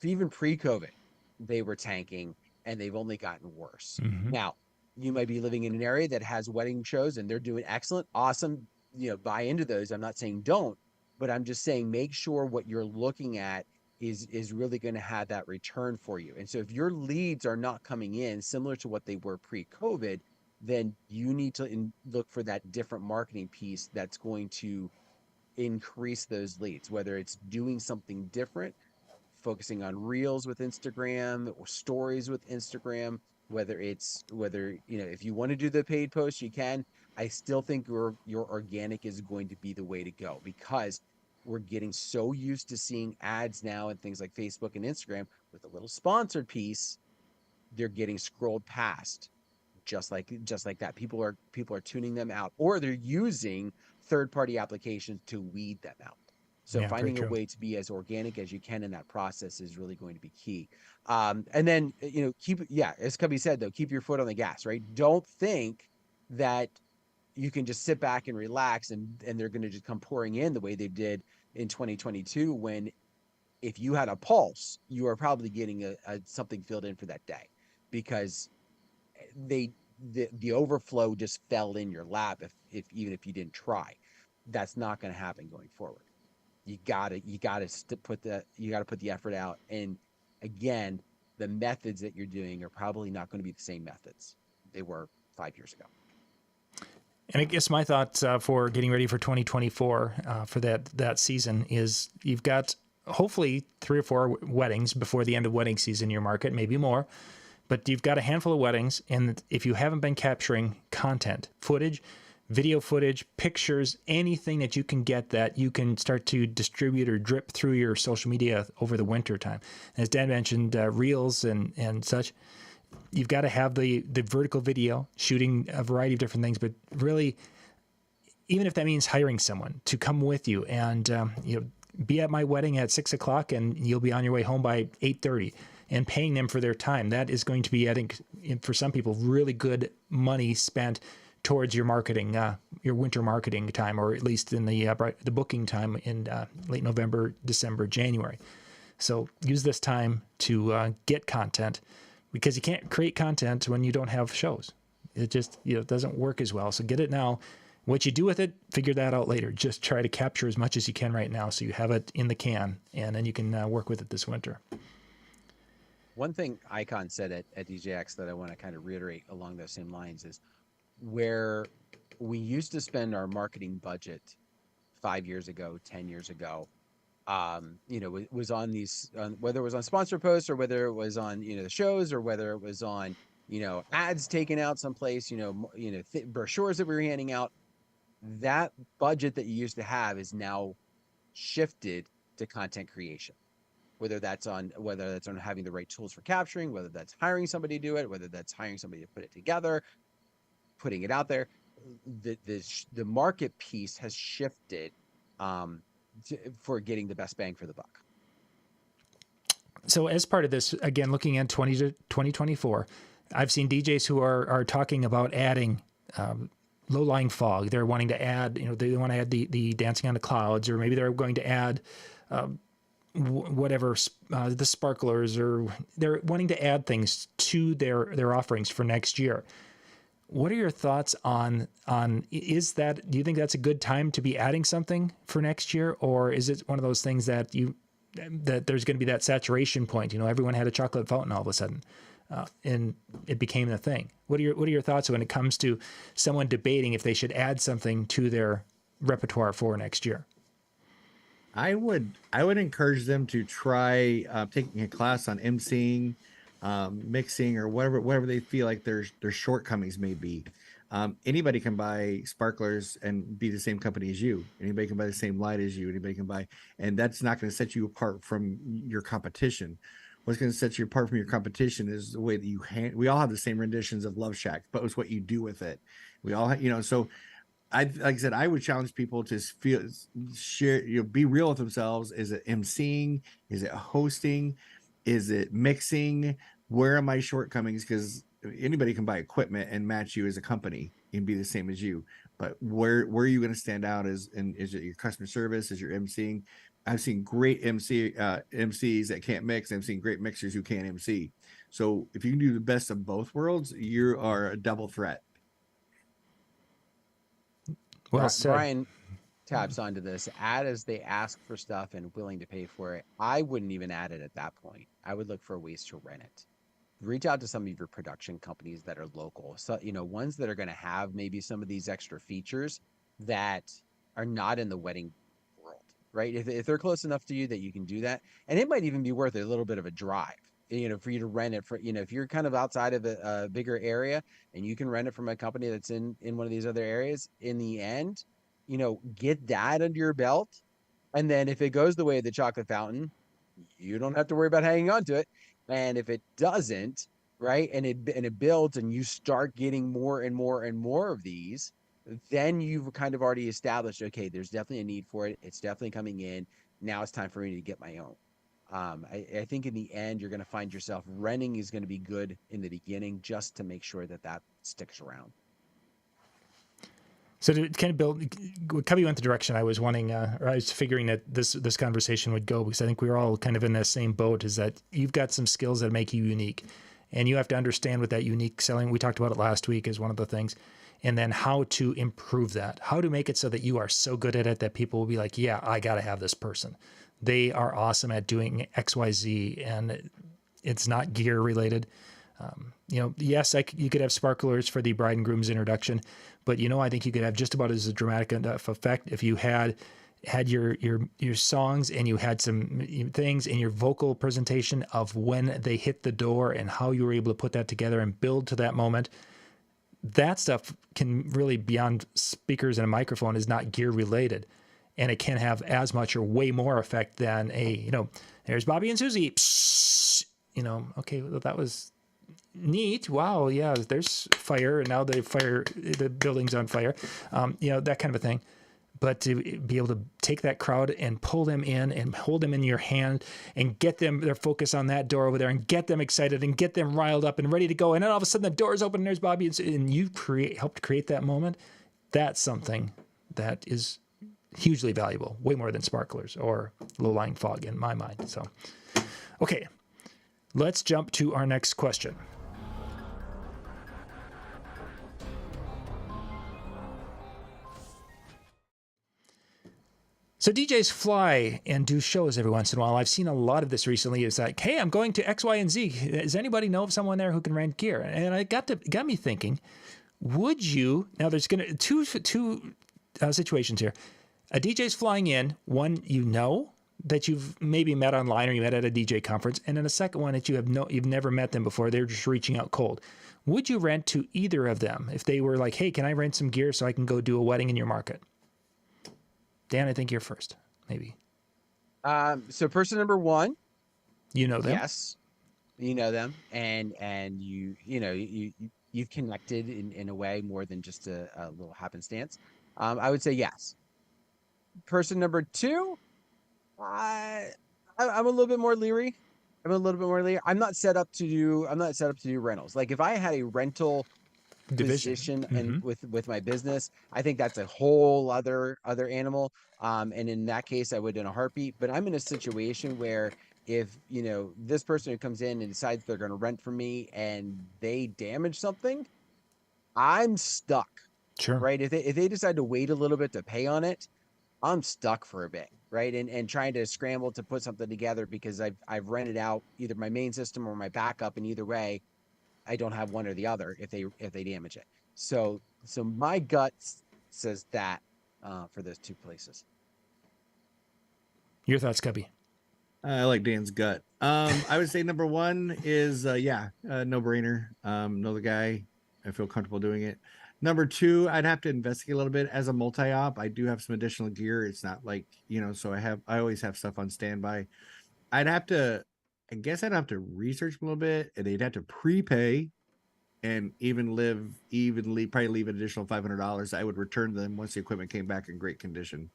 Even pre-COVID, they were tanking, and they've only gotten worse. Mm-hmm. Now, you might be living in an area that has wedding shows, and they're doing excellent, awesome. Buy into those. I'm not saying don't, but I'm just saying make sure what you're looking at is really going to have that return for you. And so if your leads are not coming in similar to what they were pre-COVID, then you need to look for that different marketing piece that's going to increase those leads, whether it's doing something different, focusing on reels with Instagram or stories with Instagram, whether if you want to do the paid post, you can. I still think your organic is going to be the way to go, because we're getting so used to seeing ads now and things like Facebook and Instagram with a little sponsored piece. They're getting scrolled past just like that. People are tuning them out, or they're using third-party applications to weed them out. So Yeah, finding a way to be as organic as you can in that process is really going to be key. And then, as Cubbie said, though, keep your foot on the gas, right? Don't think that you can just sit back and relax and they're going to just come pouring in the way they did in 2022, when if you had a pulse, you are probably getting something filled in for that day, because the overflow just fell in your lap even if you didn't try. That's not going to happen going forward. You gotta put the effort out. And again, the methods that you're doing are probably not going to be the same methods they were 5 years ago. And I guess my thoughts for getting ready for 2024 for that season is you've got hopefully 3 or 4 weddings before the end of wedding season in your market, maybe more. But you've got a handful of weddings, and if you haven't been capturing content, footage, video footage, pictures, anything that you can get that you can start to distribute or drip through your social media over the winter time. As Dan mentioned, reels and such, you've got to have the vertical video, shooting a variety of different things, but really, even if that means hiring someone to come with you and be at my wedding at 6 o'clock and you'll be on your way home by 8:30. And paying them for their time, that is going to be, I think, for some people, really good money spent towards your marketing, your winter marketing time, or at least in the booking time in late November, December, January. So use this time to get content, because you can't create content when you don't have shows. It just doesn't work as well. So get it now. What you do with it, figure that out later. Just try to capture as much as you can right now, so you have it in the can, and then you can work with it this winter. One thing Icon said at DJX that I want to kind of reiterate along those same lines is, where we used to spend our marketing budget 5 years ago, 10 years ago, it was on these, whether it was on sponsor posts or whether it was on, the shows, or whether it was on, ads taken out someplace, brochures that we were handing out. That budget that you used to have is now shifted to content creation. Whether that's on having the right tools for capturing, whether that's hiring somebody to do it, whether that's hiring somebody to put it together, putting it out there. The market piece has shifted for getting the best bang for the buck. So as part of this, again, looking at 2024, I've seen DJs who are talking about adding low-lying fog. They're wanting to add, they want to add the dancing on the clouds, or maybe they're going to add whatever, the sparklers, or they're wanting to add things to their offerings for next year. What are your thoughts on is that, do you think that's a good time to be adding something for next year? Or is it one of those things that there's going to be that saturation point? Everyone had a chocolate fountain all of a sudden, and it became the thing. What are your thoughts when it comes to someone debating if they should add something to their repertoire for next year? I would encourage them to try taking a class on emceeing, mixing, or whatever they feel like their shortcomings may be. Anybody can buy sparklers and be the same company as you. Anybody can buy the same light as you. Anybody can buy, and that's not going to set you apart from your competition. What's going to set you apart from your competition is the way that you we all have the same renditions of Love Shack, but it's what you do with it. We all, so like I said, I would challenge people to share, be real with themselves. Is it emceeing? Is it hosting? Is it mixing? Where are my shortcomings? Because anybody can buy equipment and match you as a company and be the same as you. But where are you going to stand out? Is it your customer service? Is your emceeing? I've seen great MCs that can't mix. I've seen great mixers who can't MC. So if you can do the best of both worlds, you are a double threat. Well said. Brian taps onto this. Add as they ask for stuff and willing to pay for it. I wouldn't even add it at that point. I would look for ways to rent it. Reach out to some of your production companies that are local. So, ones that are going to have maybe some of these extra features that are not in the wedding world, right? If they're close enough to you that you can do that, and it might even be worth a little bit of a drive, for you to rent it for, if you're kind of outside of a bigger area and you can rent it from a company that's in one of these other areas, in the end, get that under your belt. And then if it goes the way of the chocolate fountain, you don't have to worry about hanging on to it. And if it doesn't, right, and it builds and you start getting more and more and more of these, then you've kind of already established, okay, there's definitely a need for it. It's definitely coming in. Now it's time for me to get my own. I think in the end, you're going to find yourself renting is going to be good in the beginning, just to make sure that sticks around. So to kind of build, Cubbie went the direction I was wanting, or I was figuring that this conversation would go, because I think we're all kind of in the same boat, is that you've got some skills that make you unique, and you have to understand what that unique selling, we talked about it last week, is one of the things, and then how to improve that, how to make it so that you are so good at it that people will be like, yeah, I got to have this person. They are awesome at doing X, Y, Z, and it's not gear related. Yes, you could have sparklers for the bride and groom's introduction, but I think you could have just about as a dramatic enough effect if you had your songs and you had some things in your vocal presentation of when they hit the door and how you were able to put that together and build to that moment. That stuff can really, beyond speakers and a microphone, is not gear related, and it can have as much or way more effect than there's Bobby and Susie. Psst, okay, well, that was neat. Wow. Yeah. There's fire. And now the building's on fire. That kind of a thing. But to be able to take that crowd and pull them in and hold them in your hand and get them their focus on that door over there and get them excited and get them riled up and ready to go. And then all of a sudden the door's open and there's Bobby and you helped create that moment. That's something that is hugely valuable, way more than sparklers or low-lying fog in my mind. So, okay, let's jump to our next question. So DJs fly and do shows every once in a while. I've seen a lot of this recently. It's like, hey, I'm going to X, Y, and Z. Does anybody know of someone there who can rent gear? And it got me thinking, would you, now there's going to, two situations here. A DJ's flying in, one that you've maybe met online or you met at a DJ conference, and then a second one that you've never met them before. They're just reaching out cold. Would you rent to either of them if they were like, hey, can I rent some gear so I can go do a wedding in your market? Dan, I think you're first, maybe. So person number one, you know them. Yes, you know them, and you've connected in a way more than just a little happenstance. I would say yes. Person number two, I'm a little bit more leery. I'm not set up to do rentals. Like if I had a rental position and with my business, I think that's a whole other animal. And in that case, I would in a heartbeat. But I'm in a situation where if this person who comes in and decides they're going to rent from me and they damage something, I'm stuck. Sure. Right. If they decide to wait a little bit to pay on it, I'm stuck for a bit. Right. And trying to scramble to put something together because I've rented out either my main system or my backup, and either way, I don't have one or the other if they damage it. So my gut says that. for those two places. Your thoughts, Cubbie? I like Dan's gut. I would say number one is no brainer. Know the guy. I feel comfortable doing it. Number two, I'd have to investigate a little bit. As a multi-op, I do have some additional gear. It's not like, so I always have stuff on standby. I guess I'd have to research a little bit, and they'd have to prepay and probably leave an additional $500. I would return them once the equipment came back in great condition.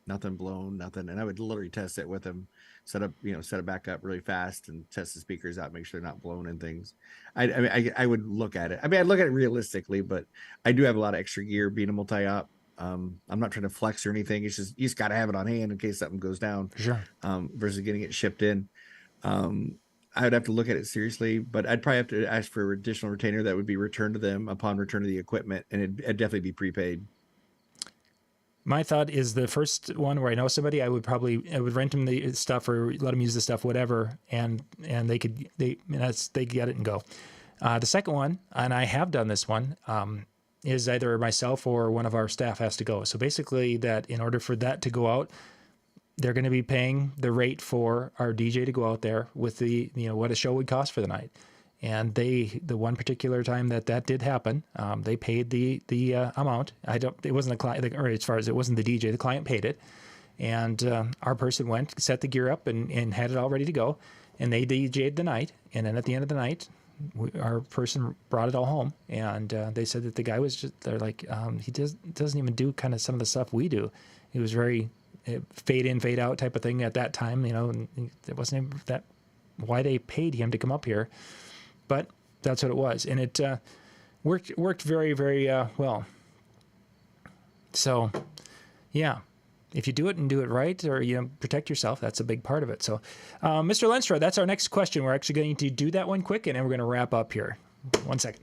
Nothing blown, nothing. And I would literally test it with them, set it back up really fast and test the speakers out, make sure they're not blown and things. I would look at it. I mean, I'd look at it realistically, but I do have a lot of extra gear being a multi-op. I'm not trying to flex or anything. It's just, you just got to have it on hand in case something goes down. Sure. Versus getting it shipped in. I would have to look at it seriously, but I'd probably have to ask for an additional retainer that would be returned to them upon return of the equipment, and it'd definitely be prepaid. My thought is the first one where I know somebody, I would rent them the stuff or let them use the stuff, whatever, and they get it and go. The second one, and I have done this one, is either myself or one of our staff has to go. So basically, that in order for that to go out, they're going to be paying the rate for our DJ to go out there with the what a show would cost for the night. And the one particular time that did happen, they paid the amount. It wasn't the client, or as far as it wasn't the DJ, the client paid it. And our person went, set the gear up and had it all ready to go. And they DJ'd the night. And then at the end of the night, our person brought it all home. And they said that the guy was they're like, he doesn't even do kind of some of the stuff we do. He was very fade in, fade out type of thing at that time, and it wasn't even that why they paid him to come up here. But that's what it was, and it worked very, very well. So, yeah, if you do it and do it right, or protect yourself, that's a big part of it. So, Mr. Lenstra, that's our next question. We're actually going to do that one quick, and then we're going to wrap up here. 1 second.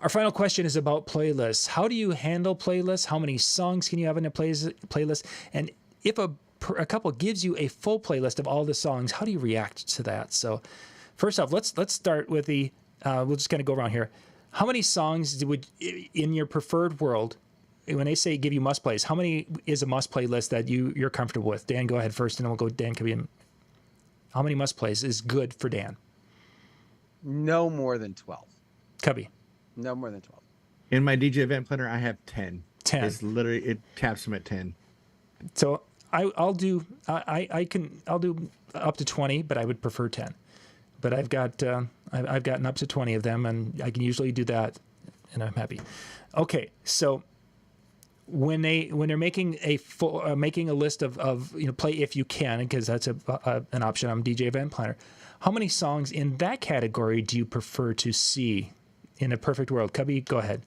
Our final question is about playlists. How do you handle playlists? How many songs can you have in a playlist? And if a couple gives you a full playlist of all the songs, how do you react to that? So first off, let's start with we'll just kind of go around here. How many songs would, in your preferred world, when they say give you must plays, how many is a must play list that you're comfortable with? Dan, go ahead first, and then we'll go Dan, Cubbie. How many must plays is good for Dan? No more than 12. Cubbie. No more than 12. In my DJ event planner, I have 10. 10. It's literally, it taps them at 10. So I'll do up to 20, but I would prefer 10. But I've gotten up to 20 of them, and I can usually do that, and I'm happy. Okay, so when they're making making a list of play if you can, because that's an option on DJ event planner. How many songs in that category do you prefer to see? In a perfect world, Cubbie, go ahead.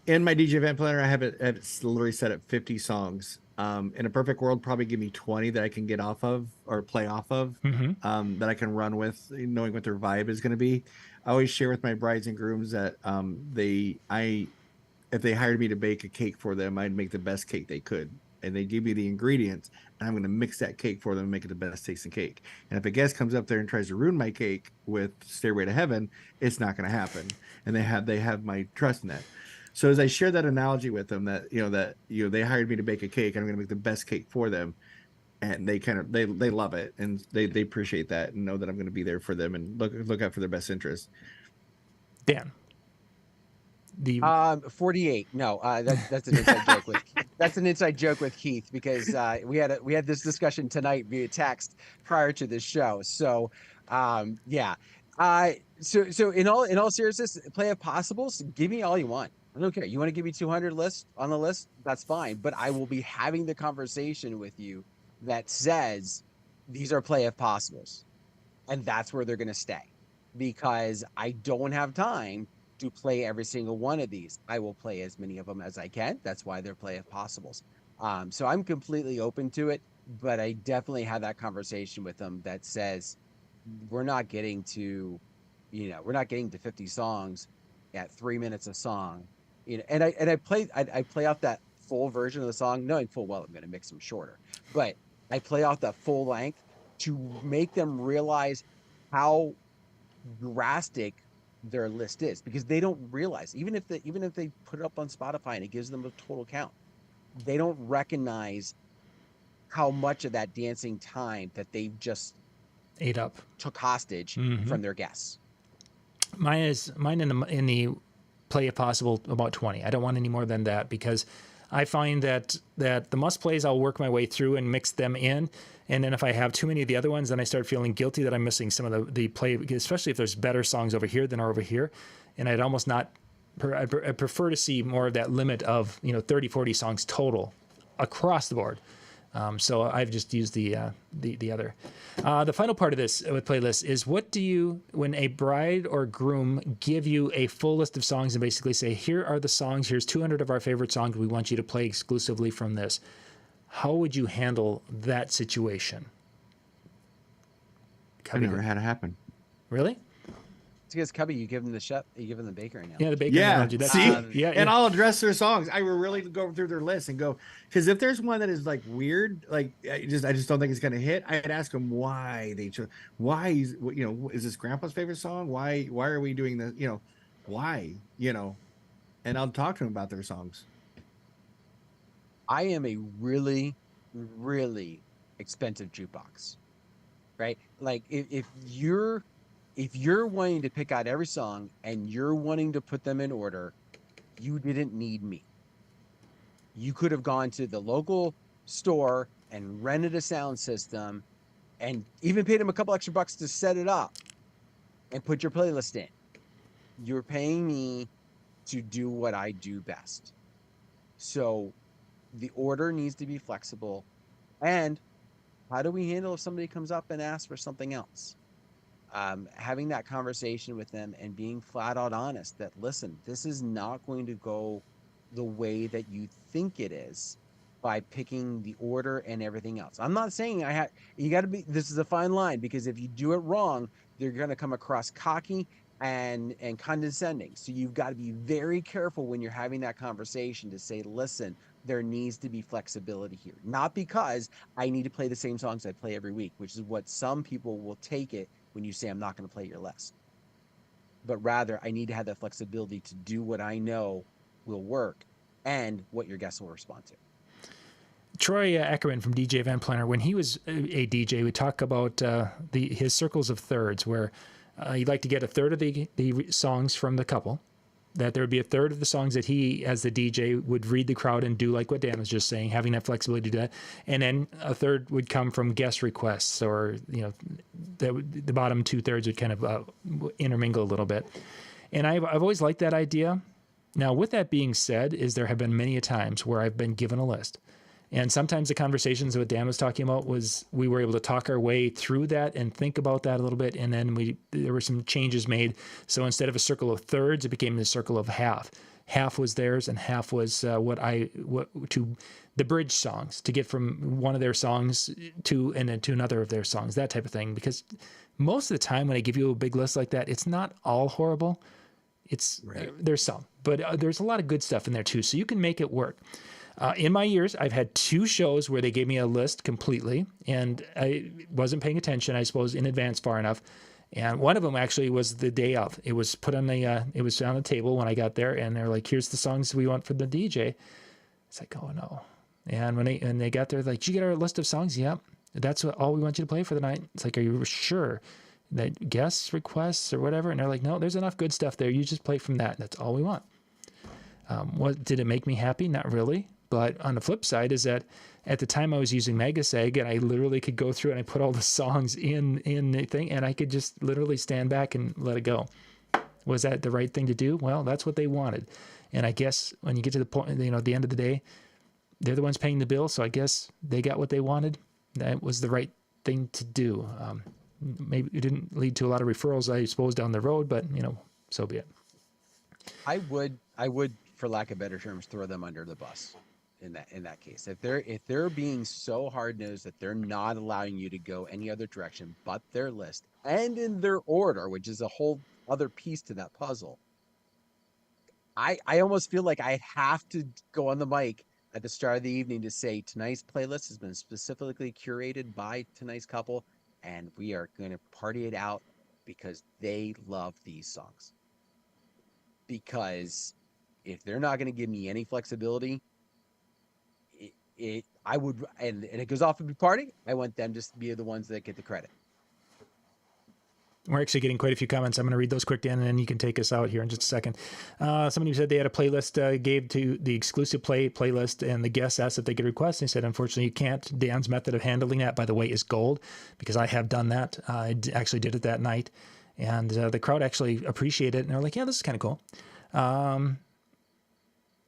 In my DJ event planner, I have it literally set at 50 songs. In a perfect world, probably give me 20 that I can get off of or play off of, that I can run with, knowing what their vibe is going to be. I always share with my brides and grooms that if they hired me to bake a cake for them, I'd make the best cake they could. And they give me the ingredients, and I'm going to mix that cake for them and make it the best tasting cake. And if a guest comes up there and tries to ruin my cake with Stairway to Heaven, it's not going to happen. And they have my trust in that. So as I share that analogy with them, that they hired me to bake a cake, and I'm going to make the best cake for them, and they love it, and they appreciate that and know that I'm going to be there for them and look out for their best interest. Dan. 48. No, that's an inside joke with that's an inside joke with Keith, because we had this discussion tonight via text prior to this show. So yeah. So in all seriousness, play of possibles, give me all you want. I don't care. You want to give me 200 lists on the list? That's fine. But I will be having the conversation with you that says these are play of possibles, and that's where they're going to stay, because I don't have time to play every single one of these. I will play as many of them as I can. That's why they're play of possibles. So I'm completely open to it, but I definitely have that conversation with them that says we're not getting to 50 songs at 3 minutes a song. And I play out that full version of the song, knowing full well I'm going to mix them shorter, but I play out the full length to make them realize how drastic their list is, because they don't realize, even if they put it up on Spotify and it gives them a total count, they don't recognize how much of that dancing time that they've just ate up, took hostage from their guests. Mine in the play if possible about 20. I don't want any more than that, because I find that the must plays I'll work my way through and mix them in, and then if I have too many of the other ones, then I start feeling guilty that I'm missing some of the play, especially if there's better songs over here than are over here, and I'd almost not. I prefer to see more of that limit of 30, 40 songs total across the board. So I've just used the other. The final part of this with playlists is, what do you, when a bride or groom give you a full list of songs and basically say, here are the songs, here's 200 of our favorite songs, we want you to play exclusively from this. How would you handle that situation? I never had it happen. Really? It's because Cubbie, you give them the chef, you give them the baker now. Yeah, the baker analogy. That's see, yeah, and I'll address their songs. I will really go through their list and go, because if there's one that is like weird, like I just don't think it's gonna hit. I'd ask them why they chose. Why is this Grandpa's favorite song? Why are we doing this? Why? And I'll talk to them about their songs. I am a really, really expensive jukebox, right? Like if you're wanting to pick out every song and you're wanting to put them in order, you didn't need me. You could have gone to the local store and rented a sound system and even paid them a couple extra bucks to set it up and put your playlist in. You're paying me to do what I do best. So the order needs to be flexible. And how do we handle if somebody comes up and asks for something else? Having that conversation with them and being flat out honest that, listen, this is not going to go the way that you think it is by picking the order and everything else. I'm not saying you got to be, this is a fine line, because if you do it wrong, you're going to come across cocky and condescending. So you've got to be very careful when you're having that conversation to say, listen, there needs to be flexibility here. Not because I need to play the same songs I play every week, which is what some people will take it when you say I'm not going to play your list. But rather, I need to have that flexibility to do what I know will work and what your guests will respond to. Troy Ackerman from DJ Event Planner, when he was a DJ, we talk about his circles of thirds, where he'd like to get a third of the songs from the couple, that there would be a third of the songs that he, as the DJ, would read the crowd and do like what Dan was just saying, having that flexibility to do that. And then a third would come from guest requests, or, the bottom 2/3 would kind of intermingle a little bit. And I've always liked that idea. Now, with that being said, there have been many a times where I've been given a list. And sometimes the conversations that Dan was talking about was we were able to talk our way through that and think about that a little bit. And then there were some changes made. So instead of a circle of thirds, it became the circle of half. Half was theirs and half was to the bridge songs, to get from one of their songs to another of their songs, that type of thing. Because most of the time when I give you a big list like that, it's not all horrible. There's some, but there's a lot of good stuff in there too. So you can make it work. In my years, I've had 2 shows where they gave me a list completely, and I wasn't paying attention, I suppose, in advance far enough. And one of them actually was the day of. It was put on it was on the table when I got there, and they're like, "Here's the songs we want for the DJ." It's like, oh no. And when they got there, like, "Did you get our list of songs?" "Yep, that's all we want you to play for the night." It's like, "Are you sure?" That guest requests or whatever, and they're like, "No, there's enough good stuff there. You just play from that. That's all we want." What did it make me happy? Not really. But on the flip side is that at the time I was using Megaseg, and I literally could go through and I put all the songs in the thing, and I could just literally stand back and let it go. Was that the right thing to do? Well, that's what they wanted. And I guess when you get to the point, at the end of the day, they're the ones paying the bill. So I guess they got what they wanted. That was the right thing to do. Maybe it didn't lead to a lot of referrals, I suppose, down the road, but so be it. I would, for lack of better terms, throw them under the bus. In that case, if they're being so hard-nosed that they're not allowing you to go any other direction but their list and in their order, which is a whole other piece to that puzzle, I almost feel like I have to go on the mic at the start of the evening to say tonight's playlist has been specifically curated by tonight's couple, and we are going to party it out because they love these songs. Because if they're not going to give me any flexibility, I would, and it goes off every party, I want them just to be the ones that get the credit. We're actually getting quite a few comments. I'm going to read those quick, Dan, and then you can take us out here in just a second. Somebody said they had a playlist, gave to the exclusive playlist, and the guests asked if they could request. They said, unfortunately, you can't. Dan's method of handling that, by the way, is gold, because I have done that. I actually did it that night, and the crowd actually appreciated it, and they're like, yeah, this is kind of cool.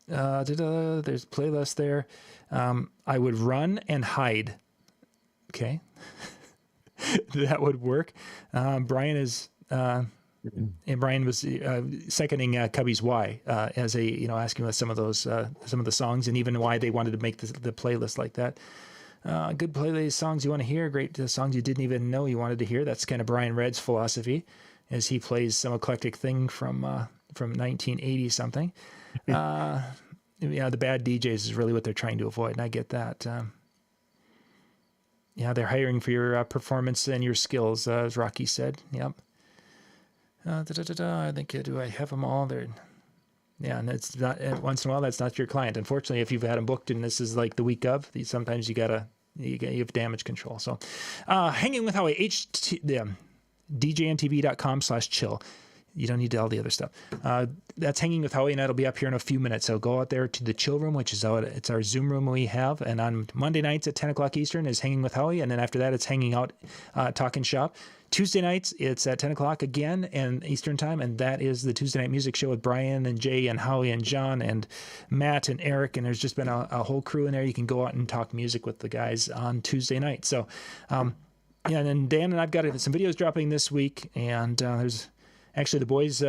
There's a playlist there. I would run and hide. Okay. That would work. Brian is, and Brian was seconding Cubbie's why as asking about some of the songs and even why they wanted to make the playlist like that. Good playlist songs you want to hear, great songs you didn't even know you wanted to hear. That's kind of Brian Red's philosophy, as he plays some eclectic thing from 1980 something. The bad DJs is really what they're trying to avoid, and I get that. They're hiring for your performance and your skills, as Rocky said. Yep. I think, do I have them all there? Yeah, and it's not, once in a while, that's not your client. Unfortunately, if you've had them booked and this is like the week of, sometimes you have damage control. So hanging with Howie, DJNTV.com/chill. You don't need all the other stuff. That's Hanging with Howie, and that'll be up here in a few minutes. So go out there to the chill room, which is it's our Zoom room we have. And on Monday nights at 10 o'clock Eastern is Hanging with Howie. And then after that, it's Hanging Out, Talking Shop. Tuesday nights, it's at 10 o'clock again and Eastern time. And that is the Tuesday Night Music Show with Brian and Jay and Howie and John and Matt and Eric. And there's just been a whole crew in there. You can go out and talk music with the guys on Tuesday night. So, and then Dan and I've got some videos dropping this week. And there's... Actually, the boys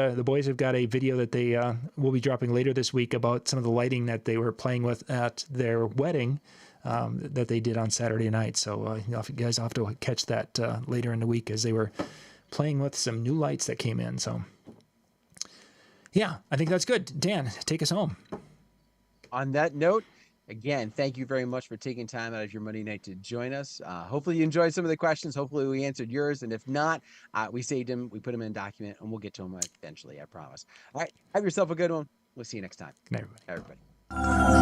have got a video that they will be dropping later this week about some of the lighting that they were playing with at their wedding that they did on Saturday night. So you guys will have to catch that later in the week as they were playing with some new lights that came in. So yeah, I think that's good. Dan, take us home. On that note, again, thank you very much for taking time out of your Monday night to join us. Hopefully you enjoyed some of the questions. Hopefully we answered yours. And if not, we saved them. We put them in a document and we'll get to them eventually. I promise. All right. Have yourself a good one. We'll see you next time. Good night, everybody. Everybody.